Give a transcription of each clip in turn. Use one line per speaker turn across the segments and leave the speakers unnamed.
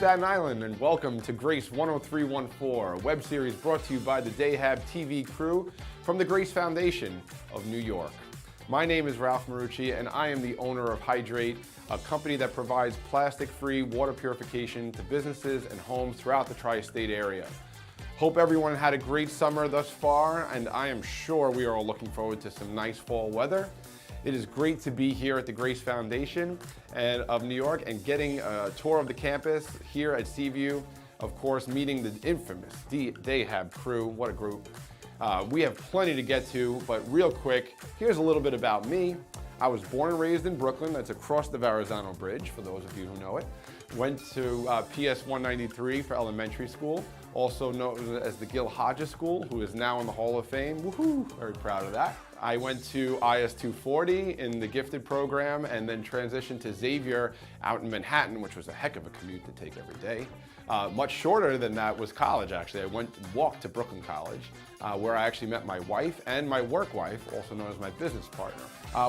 Staten Island, and welcome to Grace 10314, a web series brought to you by the Dayhab TV crew from the Grace Foundation of New York. My name is Ralph Marucci, and I am the owner of Hydrate, a company that provides plastic-free water purification to businesses and homes throughout the tri-state area. Hope everyone had a great summer thus far, and I am sure we are all looking forward to some nice fall weather. It is great to be here at the Grace Foundation of New York and getting a tour of the campus here at Seaview. Of course, meeting the infamous Dayhab crew. What a group. We have plenty to get to, but real quick, here's a little bit about me. I was born and raised in Brooklyn. That's across the Verrazano Bridge, for those of you who know it. Went to PS 193 for elementary school, also known as the Gil Hodges School, who is now in the Hall of Fame. Woohoo! Very proud of that. I went to IS 240 in the gifted program and then transitioned to Xavier out in Manhattan, which was a heck of a commute to take every day. Much shorter than that was college, actually. I walked to Brooklyn College, where I actually met my wife and my work wife, also known as my business partner.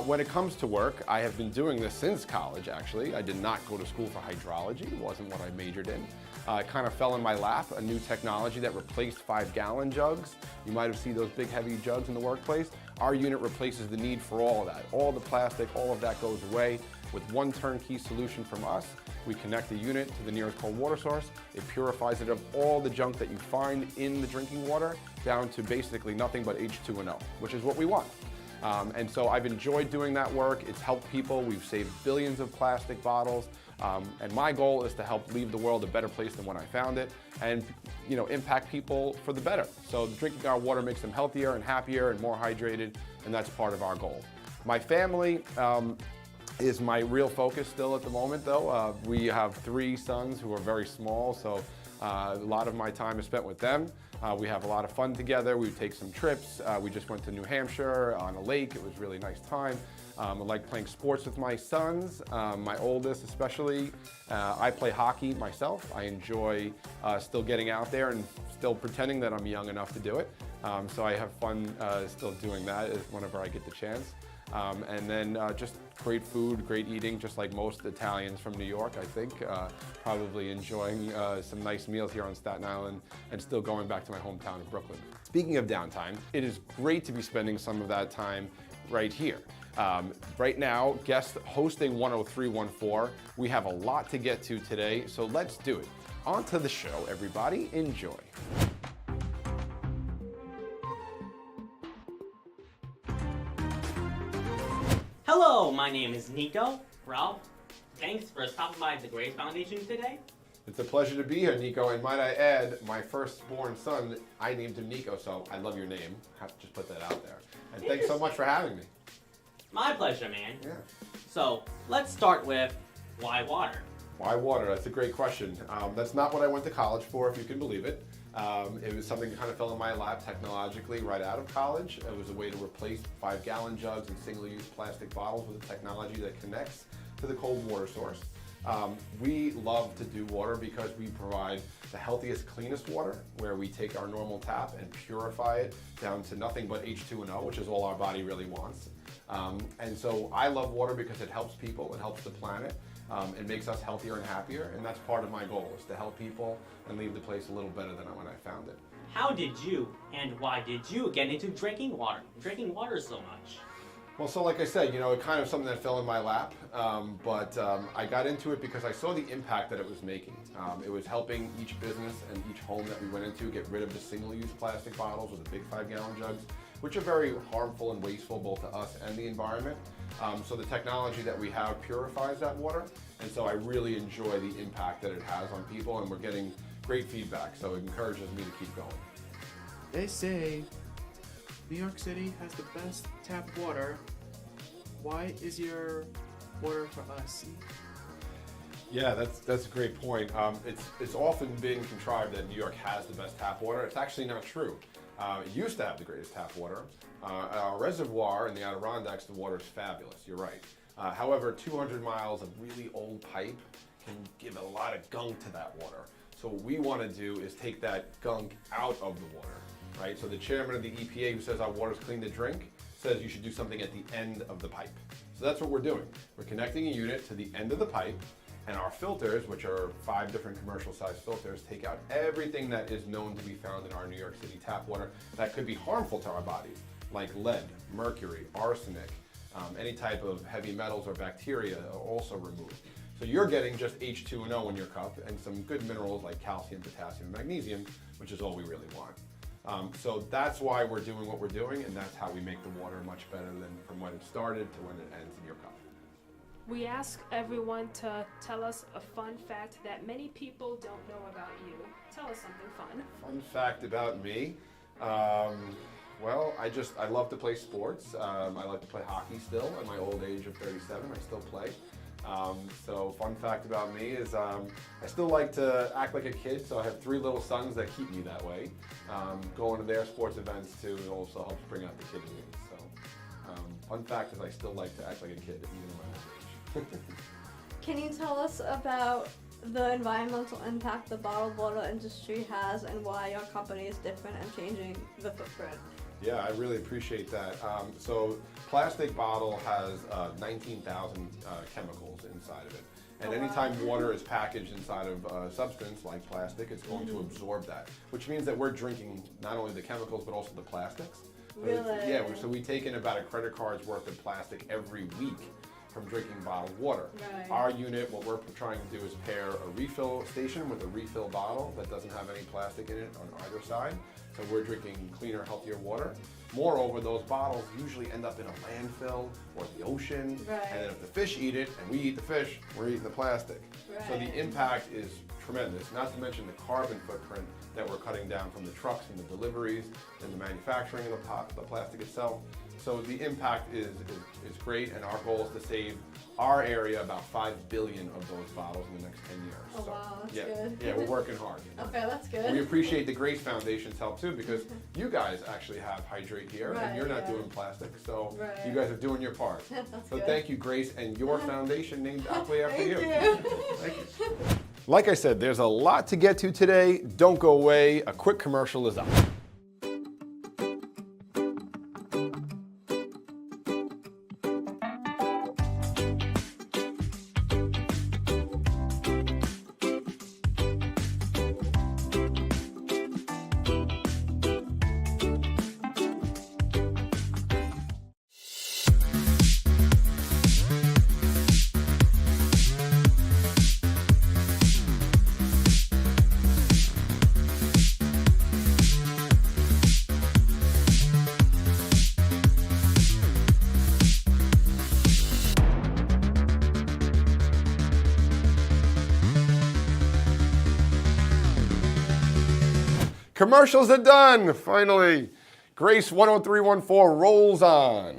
When it comes to work, I have been doing this since college, actually. I did not go to school for hydrology. It wasn't what I majored in. It kind of fell in my lap, a new technology that replaced 5-gallon jugs. You might have seen those big, heavy jugs in the workplace. Our unit replaces the need for all of that. All the plastic, all of that goes away. With one turnkey solution from us, we connect the unit to the nearest cold water source. It purifies it of all the junk that you find in the drinking water down to basically nothing but H2O, which is what we want. And so I've enjoyed doing that work. It's helped people. We've saved billions of plastic bottles. And my goal is to help leave the world a better place than when I found it and impact people for the better. So drinking our water makes them healthier and happier and more hydrated, and that's part of our goal. My family is my real focus still at the moment, though. We have 3 sons who are very small, so a lot of my time is spent with them. We have a lot of fun together. We take some trips. We just went to New Hampshire on a lake. It was a really nice time. I like playing sports with my sons, my oldest especially. I play hockey myself. I enjoy still getting out there and still pretending that I'm young enough to do it. So I have fun still doing that whenever I get the chance. And then just great food, great eating, just like most Italians from New York, I think. Probably enjoying some nice meals here on Staten Island and still going back to my hometown of Brooklyn. Speaking of downtime, it is great to be spending some of that time right here. Right now, guest hosting 10314. We have a lot to get to today, so let's do it. On to the show, everybody. Enjoy.
Hello, my name is Nico. Ralph, thanks for stopping by the Grace Foundation today.
It's a pleasure to be here, Nico, and might I add, my firstborn son, I named him Nico, so I love your name. I have to just put that out there. And thanks so much for having me.
My pleasure, man.
Yeah.
So, let's start with why water?
Why water? That's a great question. That's not what I went to college for, if you can believe it. It was something that kind of fell in my lap technologically right out of college. It was a way to replace 5-gallon jugs and single-use plastic bottles with a technology that connects to the cold water source. We love to do water because we provide the healthiest, cleanest water, where we take our normal tap and purify it down to nothing but H2O, which is all our body really wants. And so I love water because it helps people, it helps the planet, it makes us healthier and happier, and that's part of my goal, is to help people and leave the place a little better than when I found it.
How did you and why did you get into drinking water so much?
Well, so like I said, it kind of something that fell in my lap, but I got into it because I saw the impact that it was making. It was helping each business and each home that we went into get rid of the single-use plastic bottles or the big 5-gallon jugs, which are very harmful and wasteful both to us and the environment. So the technology that we have purifies that water, and so I really enjoy the impact that it has on people, and we're getting great feedback, so it encourages me to keep going.
They say New York City has the best tap water. Why is your water for us?
Yeah, that's a great point. It's often been contrived that New York has the best tap water. It's actually not true. It used to have the greatest tap water. At our reservoir in the Adirondacks, the water is fabulous, you're right. However, 200 miles of really old pipe can give a lot of gunk to that water. So what we want to do is take that gunk out of the water, right? So the chairman of the EPA, who says our water is clean to drink, says you should do something at the end of the pipe. So that's what we're doing. We're connecting a unit to the end of the pipe, And our filters, which are 5 different commercial-sized filters, take out everything that is known to be found in our New York City tap water that could be harmful to our bodies, like lead, mercury, arsenic, any type of heavy metals or bacteria are also removed. So you're getting just H2O in your cup and some good minerals like calcium, potassium, and magnesium, which is all we really want. So that's why we're doing what we're doing, and that's how we make the water much better than from when it started to when it ends in your cup.
We ask everyone to tell us a fun fact that many people don't know about you. Tell us something fun.
Fun fact about me, well, I love to play sports. I like to play hockey still. At my old age of 37, I still play. So fun fact about me is I still like to act like a kid, so I have 3 little sons that keep me that way. Going to their sports events too, it also helps bring out the kid in me. So fun fact is I still like to act like a kid, even in my old age.
Can you tell us about the environmental impact the bottled water industry has and why your company is different and changing the footprint?
Yeah, I really appreciate that. So plastic bottle has 19,000 chemicals inside of it. And anytime water is packaged inside of a substance like plastic, it's going to absorb that, which means that we're drinking not only the chemicals but also the plastics.
Really?
Yeah, so we take in about a credit card's worth of plastic every week from drinking bottled water.
Right.
Our unit, what we're trying to do is pair a refill station with a refill bottle that doesn't have any plastic in it on either side. So we're drinking cleaner, healthier water. Moreover, those bottles usually end up in a landfill or the ocean.
Right.
And then if the fish eat it and we eat the fish, we're eating the plastic.
Right.
So the impact is tremendous, not to mention the carbon footprint that we're cutting down from the trucks and the deliveries and the manufacturing of the plastic itself. So the impact is great, and our goal is to save our area about 5 billion of those bottles in the next 10 years.
Oh, wow, that's
yeah,
good.
Yeah, we're working hard.
Okay, that's good.
We appreciate the Grace Foundation's help too, because you guys actually have Hydrate here, and
Right,
you're not
yeah.
doing plastic, so
Right.
you guys are doing your part.
That's
So
good.
thank you, Grace, and your foundation named aptly after
Thank
you.
you.
Thank you. Like I said, there's a lot to get to today. Don't go away. A quick commercial is up. Commercials are done, finally. Grace 10314 rolls on.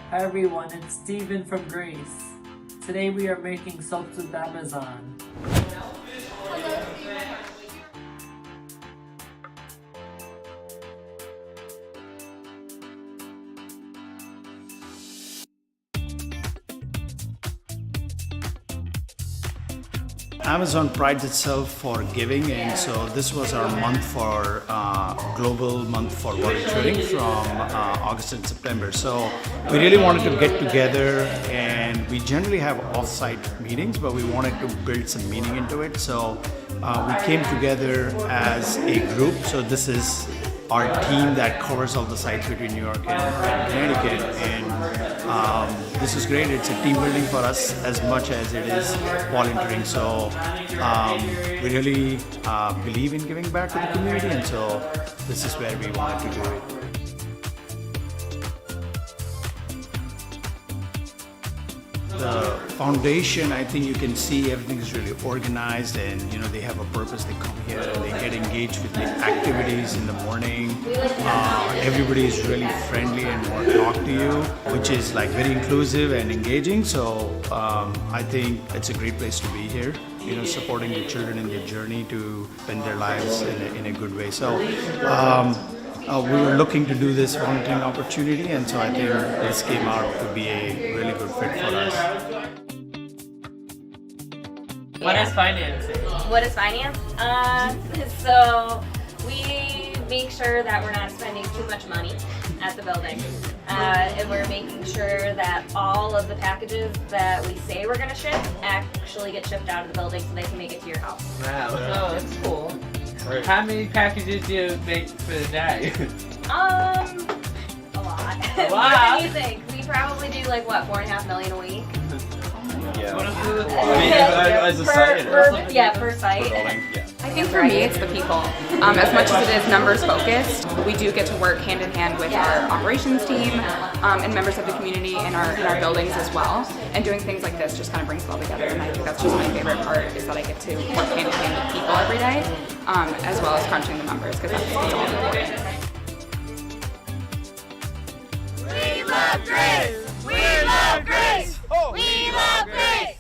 Hi everyone, it's Steven from Grace. Today we are making soaps with Amazon.
Amazon prides itself for giving, and so this was our month for global month for volunteering from August and September. So we really wanted to get together, and we generally have off-site meetings, but we wanted to build some meaning into it. So we came together as a group. So this is our team that covers all the sites between New York and Connecticut, and this is great. It's a team building for us as much as it is volunteering. So we really believe in giving back to the community, and so this is where we wanted to do it. The foundation, I think you can see everything is really organized, and they have a purpose. They come here and they get engaged with the activities in the morning. Everybody is really friendly and want to talk to you, which is like very inclusive and engaging. So I think it's a great place to be here. Supporting the children in their journey to spend their lives in a good way. So we were looking to do this volunteering opportunity, and so I think this came out to be a really good fit for us.
What is financing?
What is finance? So we make sure that we're not spending too much money. at the building. And we're making sure that all of the packages that we say we're gonna ship actually get shipped out of the building so they can make it to your house.
Wow, oh, that's cool. How many packages do you make for the day?
A lot.
A lot?
More than you think. We probably do like what, 4.5 million a week?
Yeah.
As a site?
Per site.
I think for me it's the people. As much as it is numbers focused, we do get to work hand in hand with our operations team and members of the community in our buildings as well. And doing things like this just kind of brings it all together, and I think that's just my favorite part, is that I get to work hand in hand with people every day, as well as crunching the numbers, because that's all important.
We love Grace! We love Grace! We love Grace!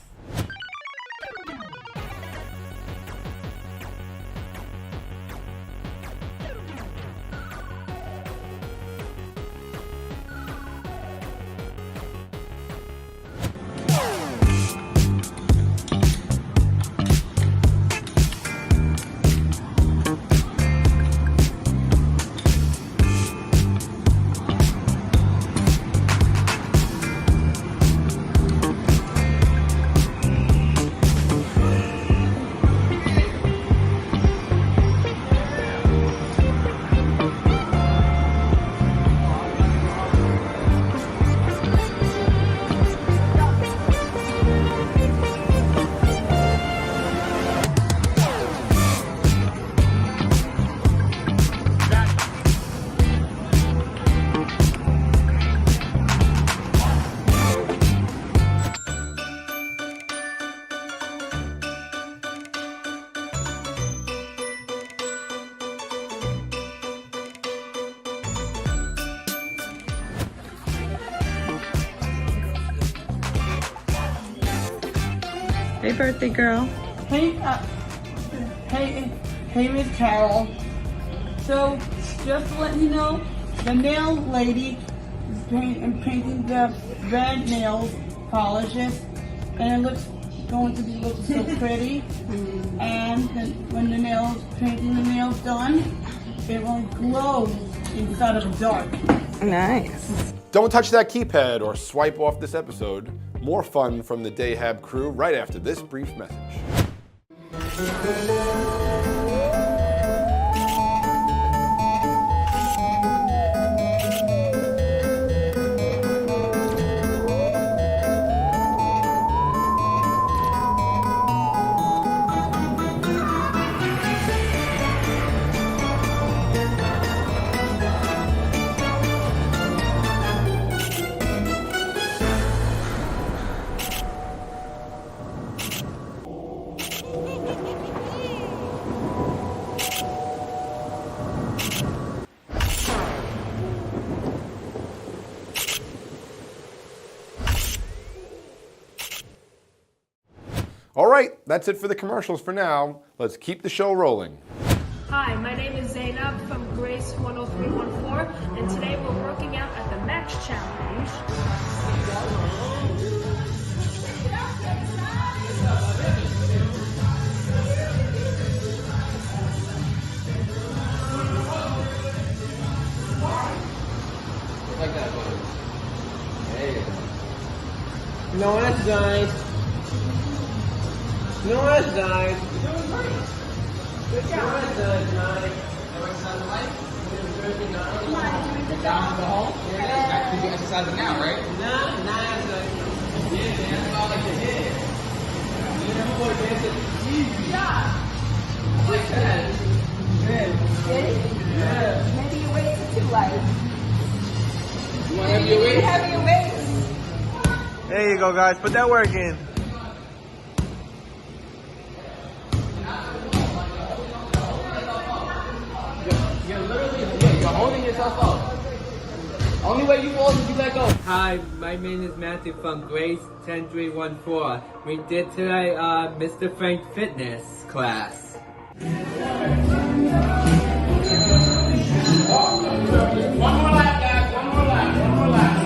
Hey, birthday girl.
Hey, Miss Carol. So, just to let you know, the nail lady is painting the red nails polishes, and it looks going to be looking so pretty. And then when the painting the nails done, it will glow inside of the dark.
Nice.
Don't touch that keypad or swipe off this episode. More fun from the Dayhab crew right after this brief message. All right, that's it for the commercials for now. Let's keep the show rolling.
Hi, my name is Zainab from Grace 10314, and today we're working out at the Max Challenge.
Like that, buddy. Hey. No, that's nice. No, that's nice. You're doing great. Good job. No, that's nice. Everyone sounds alike? Down to the hole? Yeah, that's you're exercising now, right? Nah, that's like, yeah, that's all like your head. You never want to dance it easy. Yeah. Like that. Yeah. Yeah.
Maybe your weights are too light.
You want to have your weights?
Have your weights.
There you go, guys. Put that work in. You're holding yourself up. Only way you fall is if you let go.
Hi, my name is Matthew from Grace 10314. We did today Mr. Frank Fitness class.
One more lap, guys. One more lap. One more lap.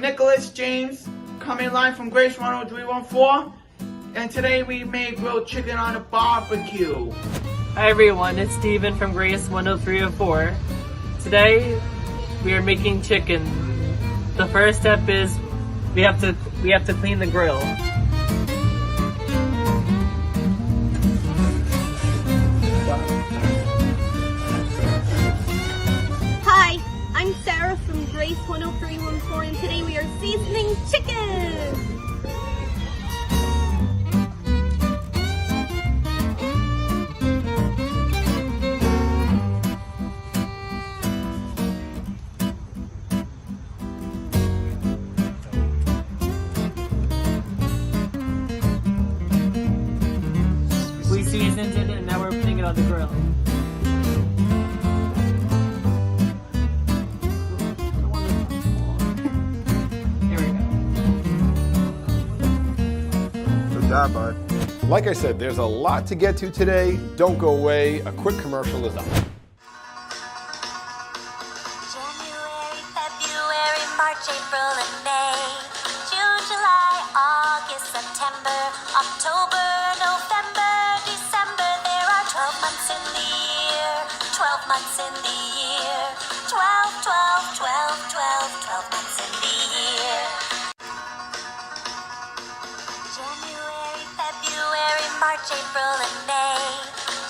Nicholas James, coming live from Grace 10314, and today we made grilled chicken on a barbecue.
Hi everyone, it's Steven from Grace 10304. Today we are making chicken. The first step is we have to clean the grill.
Hi, I'm Sarah from Grace 10314, and today we are seasoning chicken!
We seasoned it and now we're putting it on the grill.
Good job, bud. Like I said, there's a lot to get to today. Don't go away. A quick commercial is up.
February, March, April, and May. June, July, August, September, October, November, December. There are 12 months in the year. 12 months in the year. 12, 12, 12, 12 months in the year. January, February, March, April, and May.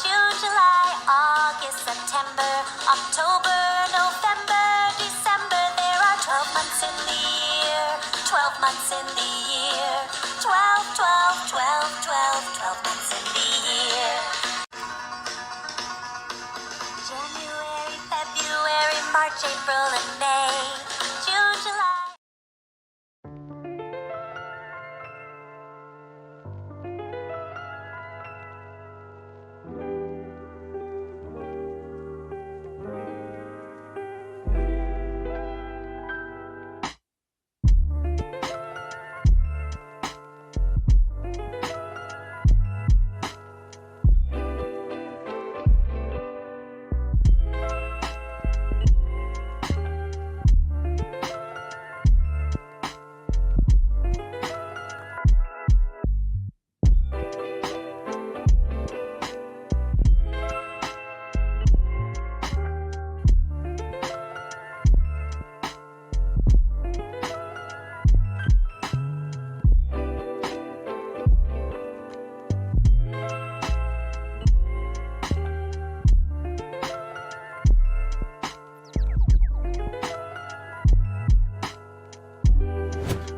June, July, August, September, October, November, December. There are 12 months in the year. 12 months in the year. 12, 12, 12, 12 months in the year. January, February, March, April, and May. June, July.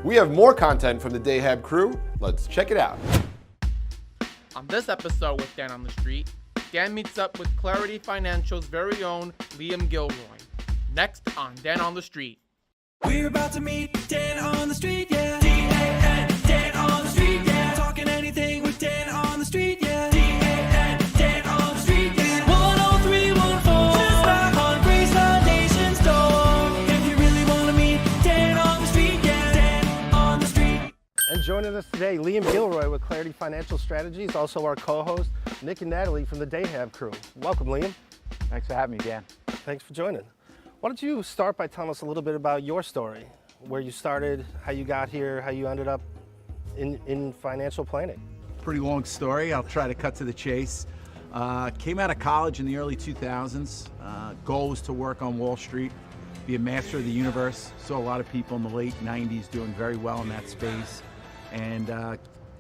We have more content from the Dayhab crew. Let's check it out.
On this episode with Dan on the Street, Dan meets up with Clarity Financial's very own Liam Gilroy. Next on Dan on the Street.
We're about to meet Dan on the street, yeah. D-A-N, Dan on the street, yeah. Talking anything with Dan on the street, yeah. D-A-N, Dan on the street, yeah. 10314, just knock on Grace Foundation's door. If you really want to meet Dan on the street, yeah. Dan on the street.
And joining us today, Liam Gilroy with Clarity Financial Strategies, also our co-host, Nick and Natalie from the Dayhab crew. Welcome, Liam.
Thanks for having me, Dan.
Thanks for joining. Why don't you start by telling us a little bit about your story, where you started, how you got here, how you ended up in financial planning?
Pretty long story. I'll try to cut to the chase. Came out of college in the early 2000s. Goal was to work on Wall Street, be a master of the universe. Saw a lot of people in the late 90s doing very well in that space. And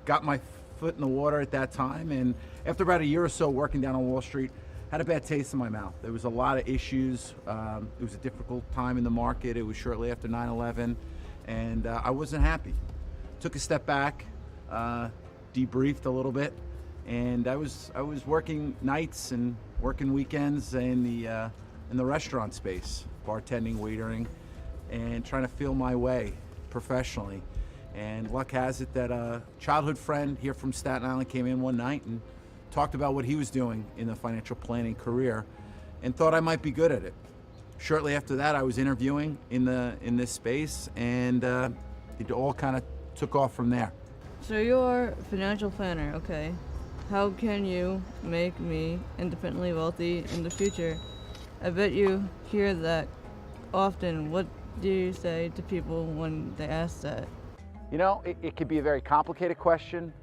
got my foot in the water at that time. And after about a year or so working down on Wall Street, had a bad taste in my mouth. There was a lot of issues. It was a difficult time in the market. It was shortly after 9/11, and I wasn't happy. Took a step back, debriefed a little bit, and I was working nights and working weekends in the restaurant space, bartending, waitering, and trying to feel my way professionally. And luck has it that a childhood friend here from Staten Island came in one night and talked about what he was doing in the financial planning career and thought I might be good at it. Shortly after that, I was interviewing in this space, and it all kind of took off from there.
So you're a financial planner, okay. How can you make me independently wealthy in the future? I bet you hear that often. What do you say to people when they ask that?
You know, it could be a very complicated question,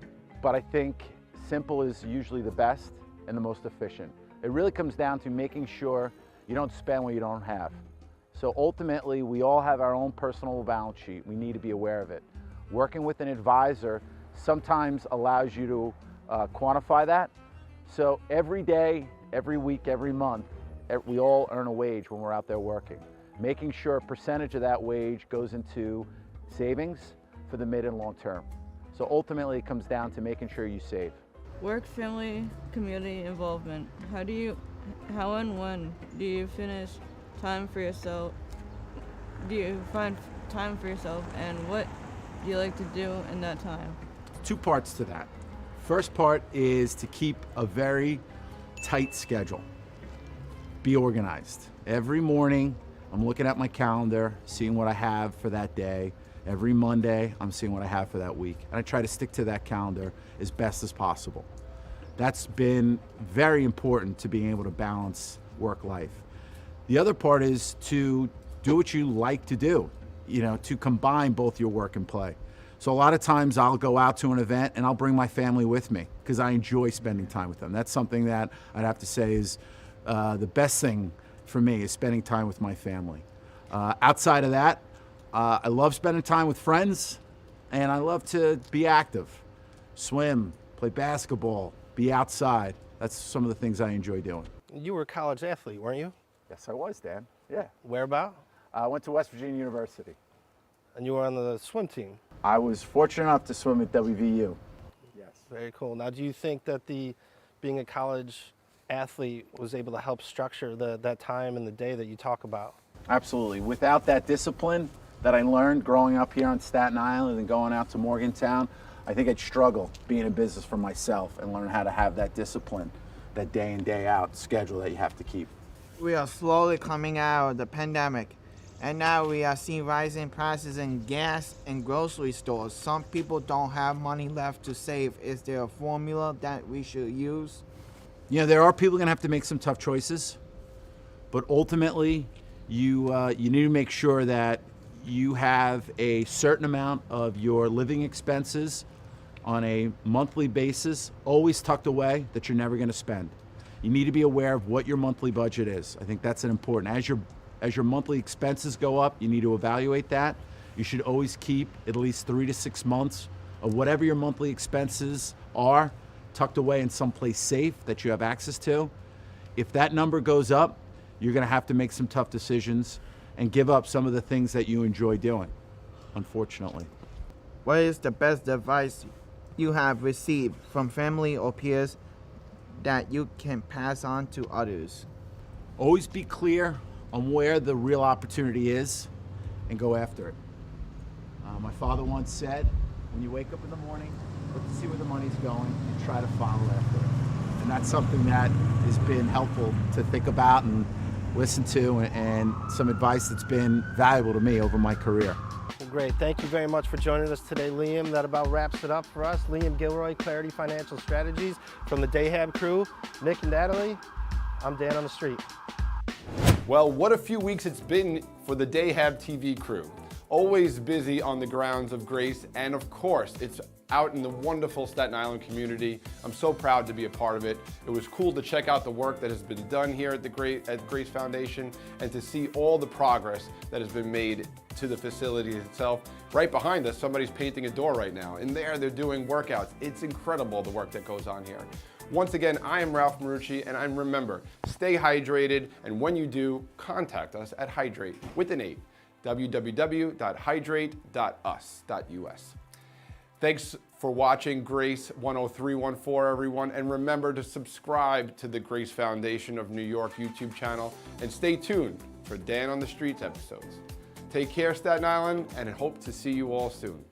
but I think simple is usually the best and the most efficient. It really comes down to making sure you don't spend what you don't have. So ultimately, we all have our own personal balance sheet. We need to be aware of it. Working with an advisor sometimes allows you to quantify that. So every day, every week, every month, we all earn a wage when we're out there working. Making sure a percentage of that wage goes into savings for the mid and long term. So ultimately, it comes down to making sure you save.
Work, family, community involvement. How and when do you finish time for yourself? Do you find time for yourself, and what do you like to do in that time?
Two parts to that. First part is to keep a very tight schedule. Be organized. Every morning, I'm looking at my calendar, seeing what I have for that day. Every Monday, I'm seeing what I have for that week. And I try to stick to that calendar as best as possible. That's been very important to being able to balance work life. The other part is to do what you like to do, you know, to combine both your work and play. So a lot of times I'll go out to an event and I'll bring my family with me because I enjoy spending time with them. That's something that I'd have to say is the best thing for me, is spending time with my family. Outside of that, I love spending time with friends, and I love to be active. Swim, play basketball, be outside. That's some of the things I enjoy doing.
You were a college athlete, weren't you?
Yes, I was, Dan. Yeah.
Where about?
I went to West Virginia University.
And you were on the swim team?
I was fortunate enough to swim at WVU. Yes.
Very cool. Now, do you think that being a college athlete was able to help structure that time in the day that you talk about?
Absolutely. Without that discipline that I learned growing up here on Staten Island and going out to Morgantown, I think I'd struggle being in business for myself and learn how to have that discipline, that day in, day out schedule that you have to keep.
We are slowly coming out of the pandemic, and now we are seeing rising prices in gas and grocery stores. Some people don't have money left to save. Is there a formula that we should use?
You know, there are people going to have to make some tough choices, but ultimately, you need to make sure that you have a certain amount of your living expenses on a monthly basis always tucked away that you're never going to spend. You need to be aware of what your monthly budget is. I think that's an important. As your monthly expenses go up, you need to evaluate that. You should always keep at least 3 to 6 months of whatever your monthly expenses are tucked away in someplace safe that you have access to. If that number goes up, you're going to have to make some tough decisions and give up some of the things that you enjoy doing, unfortunately.
What is the best advice you have received from family or peers that you can pass on to others?
Always be clear on where the real opportunity is and go after it. My father once said, when you wake up in the morning, look to see where the money's going and try to follow after it. And that's something that has been helpful to think about and listen to, and some advice that's been valuable to me over my career.
Well, great. Thank you very much for joining us today, Liam. That about wraps it up for us. Liam Gilroy, Clarity Financial Strategies, from the Dayhab crew. Nick and Natalie, I'm Dan on the Street.
Well, what a few weeks it's been for the Dayhab TV crew. Always busy on the grounds of Grace, and of course, it's out in the wonderful Staten Island community. I'm so proud to be a part of it. It was cool to check out the work that has been done here at Grace Foundation, and to see all the progress that has been made to the facility itself. Right behind us, somebody's painting a door right now, and there they're doing workouts. It's incredible the work that goes on here. Once again, I am Ralph Marucci, and remember, stay hydrated, and when you do, contact us at Hydrate with an 8, www.hydrate.us. Thanks for watching Grace 10314, everyone, and remember to subscribe to the Grace Foundation of New York YouTube channel, and stay tuned for Dan on the Streets episodes. Take care, Staten Island, and hope to see you all soon.